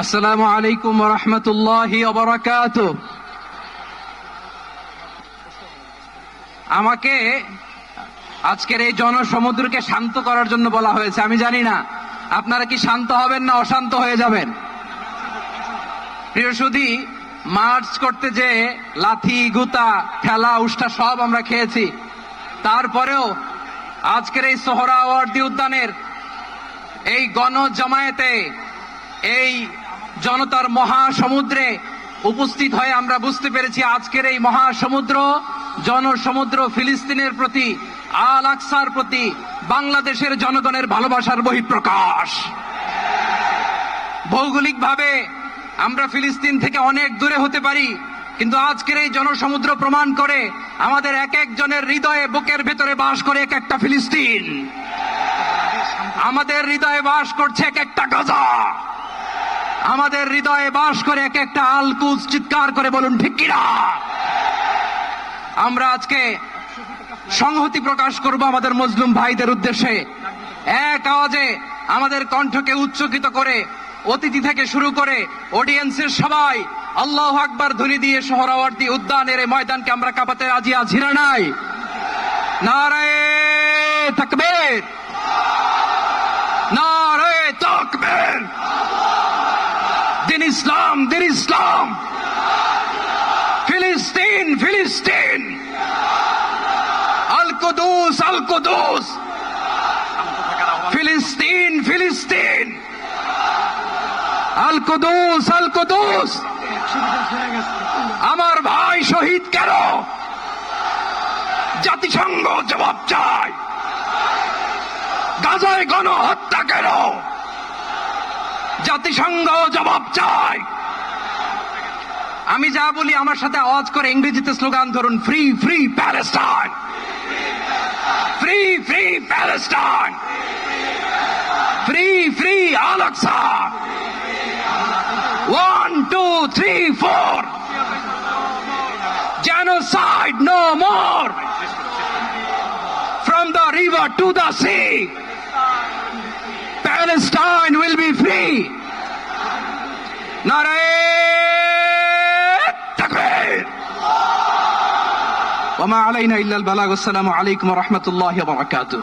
আসসালামু আলাইকুম ওয়া রাহমাতুল্লাহি ওয়া বারাকাতুহু। আমাকে আজকের এই জনসমুদ্রকে শান্ত করার জন্য বলা হয়েছে। আমি জানি না আপনারা কি শান্ত হবেন না অশান্ত হয়ে যাবেন। প্রিয় সুধী, মার্চ করতে যে লাথি গুতা ঠেলা উষ্টা সব আমরা খেয়েছি, তারপরেও আজকের এই সোহরাওয়ার্দী উদ্যানের এই গণজমায়েতে, এই জনতার মহাসমুদ্রে উপস্থিত হয়ে আমরা বুঝতে পেরেছি আজকের এই মহাসমুদ্র, জনসমুদ্র ফিলিস্তিনের প্রতি, আল আকসার প্রতি বাংলাদেশের জনগণের ভালোবাসার বহিঃপ্রকাশ। ভৌগোলিকভাবে আমরা ফিলিস্তিন থেকে অনেক দূরে হতে পারি, কিন্তু আজকের এই জনসমুদ্র প্রমাণ করে আমাদের এক একজনের হৃদয়ে, বুকের ভেতরে বাস করে এক একটা ফিলিস্তিন। আমাদের হৃদয়ে বাস করছে এক একটা গাজা, আমাদের হৃদয়ে বাস করে এক একটা আল কুদস। চিৎকার করে বলুন ঠিক কিনা। আমরা আজকে সংহতি প্রকাশ করব আমাদের মজলুম ভাইদের উদ্দেশ্যে। এক আওয়াজে আমাদের কণ্ঠকে উচ্চকিত করে অতিথি থেকে শুরু করে অডিয়েন্সের সবাই আল্লাহু আকবার ধ্বনি দিয়ে সোহরাওয়ার্দী উদ্যানের এই ময়দানকে আমরা কাঁপাতে রাজি আছি না নাই? নারায়ে তাকবীর, নারায়ে তাকবীর। দিন ইসলাম, দিন ইসলাম। ফিলিস্তিন, ফিলিস্তিন। আল কুদুস, আল কুদুস। ফিলিস্তিন, ফিলিস্তিন। আল কুদুস, আল কুদুস। আমার ভাই শহীদ কেন? জাতিসংঘ জবাব চায়। গাজায় গণহত্যা কেন? জাতিসংঘ জবাব চায়। আমি যা বলি আমার সাথে আওয়াজ করে ইংরেজিতে স্লোগান ধরুন, free free Palestine, free free Palestine, free free Al Aqsa. 1 2 3 4, genocide no more. From the river to the sea, Palestine will be free. Naraye takbir. Wa ma alayna illa al balagh. Assalamu alaykum wa rahmatullahi wa barakatuh.